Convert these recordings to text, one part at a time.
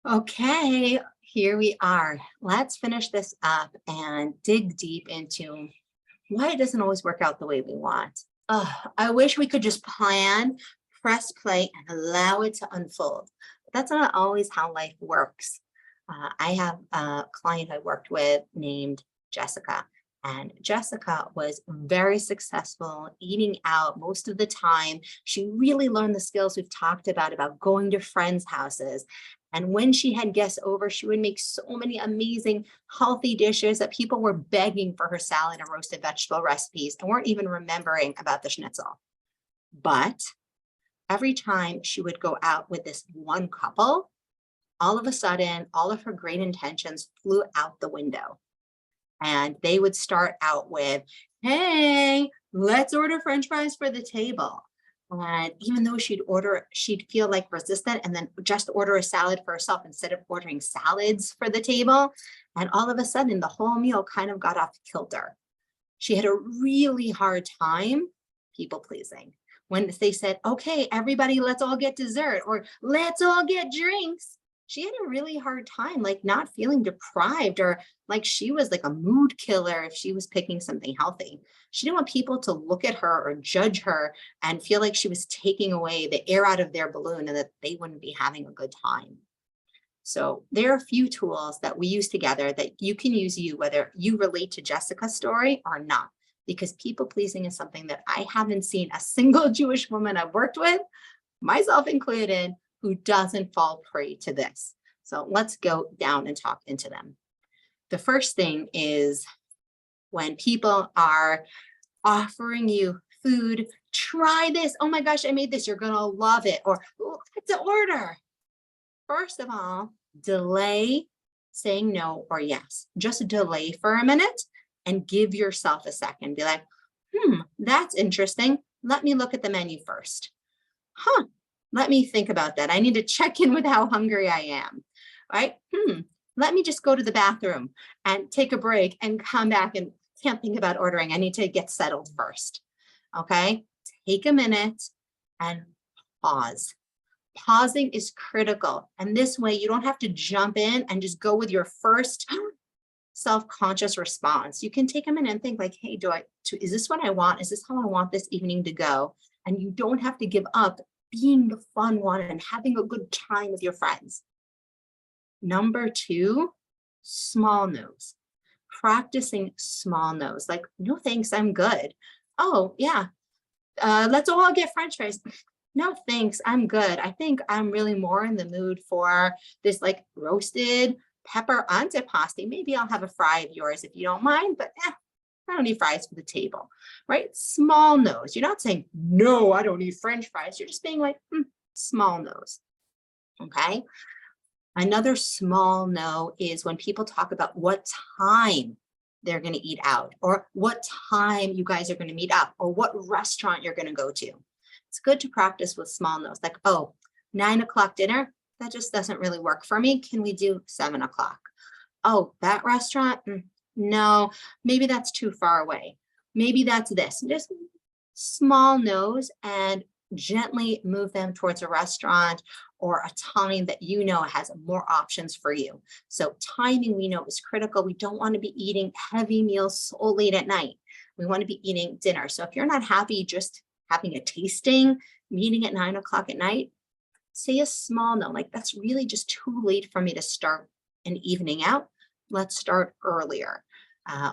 Okay, here we are. Let's finish this up and dig deep into why it doesn't always work out the way we want. I wish we could just plan, press play, and allow it to unfold. But that's not always how life works. I have a client I worked with named Jessica, and Jessica was very successful eating out most of the time. She really learned the skills we've talked about going to friends' houses. And when she had guests over, she would make so many amazing healthy dishes that people were begging for her salad and roasted vegetable recipes and weren't even remembering about the schnitzel. But every time she would go out with this one couple, all of a sudden, all of her great intentions flew out the window. And they would start out with, hey, let's order French fries for the table. And even though she'd feel like resistant and then just order a salad for herself instead of ordering salads for the table. And all of a sudden, the whole meal kind of got off kilter. She had a really hard time people pleasing. When they said, okay, everybody, let's all get dessert or let's all get drinks, she had a really hard time, like not feeling deprived or like she was like a mood killer if she was picking something healthy. She didn't want people to look at her or judge her and feel like she was taking away the air out of their balloon and that they wouldn't be having a good time. So there are a few tools that we use together that you can use whether you relate to Jessica's story or not, because people pleasing is something that I haven't seen a single Jewish woman I've worked with, myself included, who doesn't fall prey to this. So let's go down and talk into them. The first thing is when people are offering you food, try this. Oh my gosh, I made this. You're going to love it. Or let's order. First of all, delay saying no or yes. Just delay for a minute and give yourself a second. Be like, that's interesting. Let me look at the menu first. Let me think about that. I need to check in with how hungry I am, right? Let me just go to the bathroom and take a break and come back and can't think about ordering. I need to get settled first, okay? Take a minute and pause. Pausing is critical. And this way you don't have to jump in and just go with your first self-conscious response. You can take a minute and think like, hey, is this what I want? Is this how I want this evening to go? And you don't have to give up being the fun one and having a good time with your friends. Number two, small no's. Practicing small no's, like, no thanks, I'm good. Oh yeah, let's all get French fries. No thanks, I'm good. I think I'm really more in the mood for this like roasted pepper antipasti. Maybe I'll have a fry of yours if you don't mind, but I don't need fries for the table, right? Small no's. You're not saying, no, I don't need French fries. You're just being like, small no's, okay? Another small no is when people talk about what time they're going to eat out or what time you guys are going to meet up or what restaurant you're going to go to. It's good to practice with small no's like, 9 o'clock dinner, that just doesn't really work for me. Can we do 7 o'clock? Oh, that restaurant? No, maybe that's too far away. Maybe that's this. Just small no's and gently move them towards a restaurant or a time that you know has more options for you. So timing we know is critical. We don't want to be eating heavy meals so late at night. We want to be eating dinner. So if you're not happy just having a tasting meeting at 9 o'clock at night, say a small no, like that's really just too late for me to start an evening out. Let's start earlier.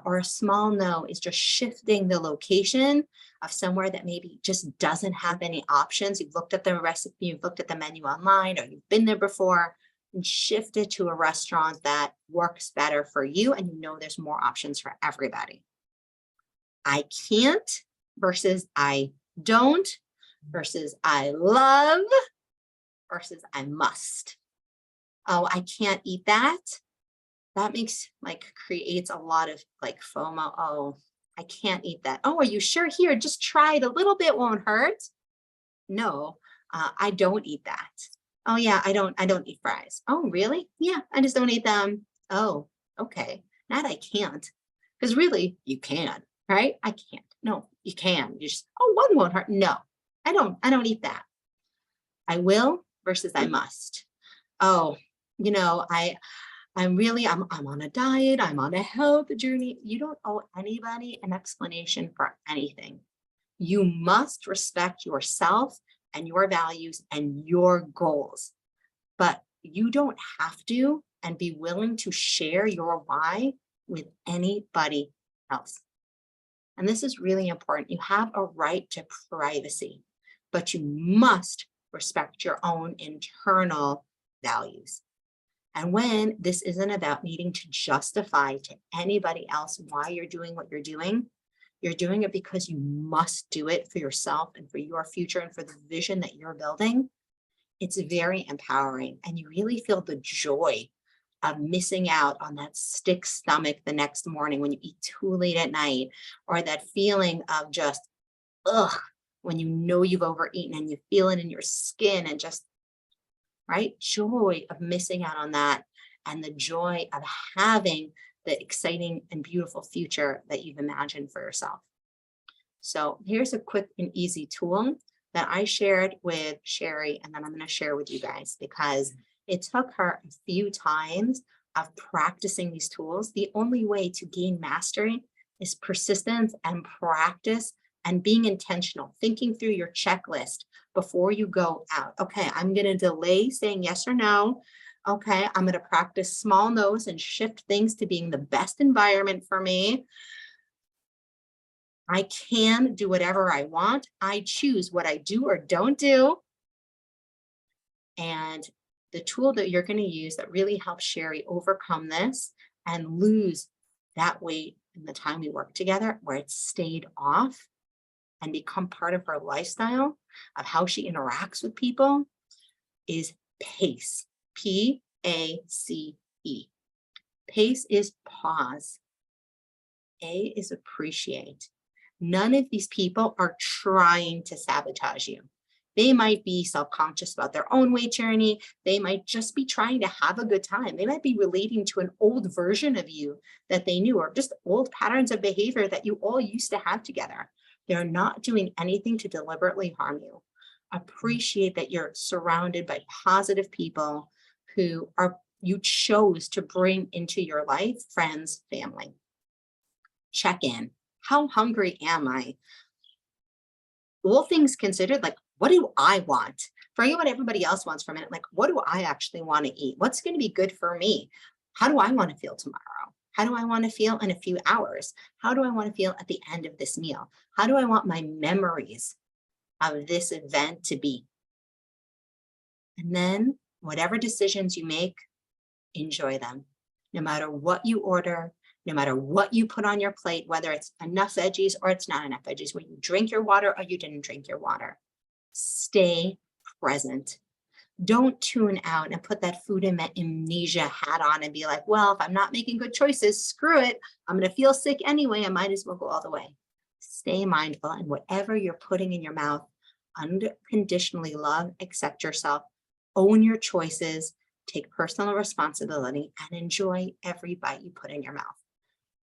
Or a small no is just shifting the location of somewhere that maybe just doesn't have any options. You've looked at the recipe, you've looked at the menu online, or you've been there before, and shift it to a restaurant that works better for you and you know there's more options for everybody. I can't versus I don't versus I love versus I must. Oh, I can't eat that. That creates a lot of like FOMO. Oh, I can't eat that. Oh, are you sure? Here, just try it. A little bit won't hurt. No, I don't eat that. Oh yeah, I don't eat fries. Oh, really? Yeah, I just don't eat them. Oh, okay. Not I can't. Because really, you can, right? I can't. No, you can. You just, one won't hurt. No, I don't eat that. I will versus I must. Oh, I'm on a diet, I'm on a health journey. You don't owe anybody an explanation for anything. You must respect yourself and your values and your goals, but you don't have to and be willing to share your why with anybody else. And this is really important. You have a right to privacy, but you must respect your own internal values. And when this isn't about needing to justify to anybody else why you're doing what you're doing it because you must do it for yourself and for your future and for the vision that you're building. It's very empowering, and you really feel the joy of missing out on that sick stomach the next morning when you eat too late at night, or that feeling of just, ugh, when you know you've overeaten and you feel it in your skin and just, right? Joy of missing out on that, and the joy of having the exciting and beautiful future that you've imagined for yourself. So here's a quick and easy tool that I shared with Sherry, and then I'm going to share with you guys because it took her a few times of practicing these tools. The only way to gain mastery is persistence and practice and being intentional, thinking through your checklist before you go out. Okay, I'm going to delay saying yes or no. Okay, I'm going to practice small no's and shift things to being the best environment for me. I can do whatever I want. I choose what I do or don't do. And the tool that you're going to use that really helps Sherry overcome this and lose that weight in the time we work together, where it stayed off and become part of her lifestyle of how she interacts with people, is PACE. P-A-C-E. PACE is pause. A is appreciate. None of these people are trying to sabotage you. They might be self-conscious about their own weight journey. They might just be trying to have a good time. They might be relating to an old version of you that they knew, or just old patterns of behavior that you all used to have together. They're not doing anything to deliberately harm you. Appreciate that you're surrounded by positive people who you chose to bring into your life, friends, family. Check in. How hungry am I? All things considered, like, what do I want? Forget what everybody else wants for a minute. Like, what do I actually want to eat? What's going to be good for me? How do I want to feel tomorrow? How do I want to feel in a few hours? How do I want to feel at the end of this meal? How do I want my memories of this event to be? And then whatever decisions you make, enjoy them. No matter what you order, no matter what you put on your plate, whether it's enough veggies or it's not enough veggies, when you drink your water or you didn't drink your water, stay present. Don't tune out and put that food amnesia hat on and be like, well, if I'm not making good choices, screw it. I'm going to feel sick anyway. I might as well go all the way. Stay mindful, and whatever you're putting in your mouth, unconditionally love, accept yourself, own your choices, take personal responsibility, and enjoy every bite you put in your mouth.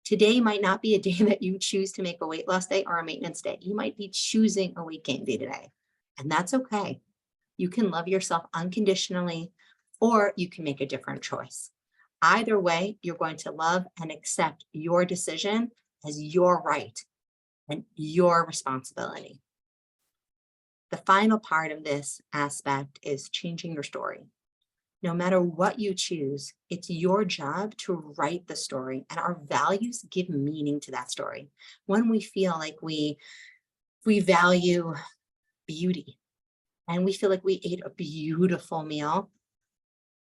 Today might not be a day that you choose to make a weight loss day or a maintenance day. You might be choosing a weight gain day today, and that's okay. You can love yourself unconditionally, or you can make a different choice. Either way, you're going to love and accept your decision as your right and your responsibility. The final part of this aspect is changing your story. No matter what you choose, it's your job to write the story, and our values give meaning to that story. When we feel like we value beauty and we feel like we ate a beautiful meal,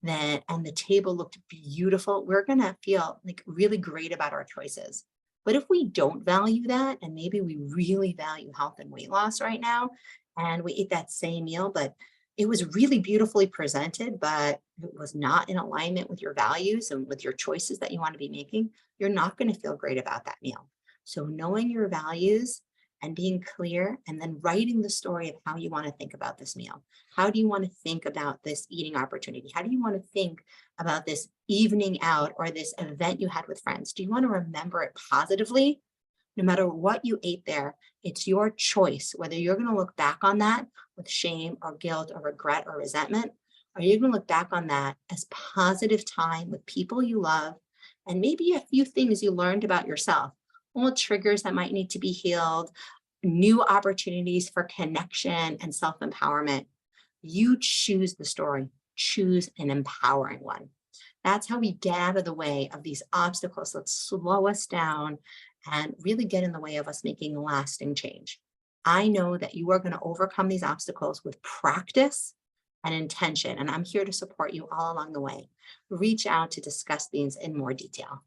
and the table looked beautiful, we're going to feel like really great about our choices. But if we don't value that, and maybe we really value health and weight loss right now, and we ate that same meal, but it was really beautifully presented, but it was not in alignment with your values and with your choices that you want to be making, you're not going to feel great about that meal. So knowing your values and being clear, and then writing the story of how you want to think about this meal. How do you want to think about this eating opportunity? How do you want to think about this evening out or this event you had with friends? Do you want to remember it positively? No matter what you ate there, it's your choice whether you're going to look back on that with shame or guilt or regret or resentment, Are you going to look back on that as positive time with people you love and maybe a few things you learned about yourself? Old triggers that might need to be healed, new opportunities for connection and self empowerment. You choose the story, choose an empowering one. That's how we get out of the way of these obstacles that slow us down and really get in the way of us making lasting change. I know that you are going to overcome these obstacles with practice and intention, and I'm here to support you all along the way. Reach out to discuss these in more detail.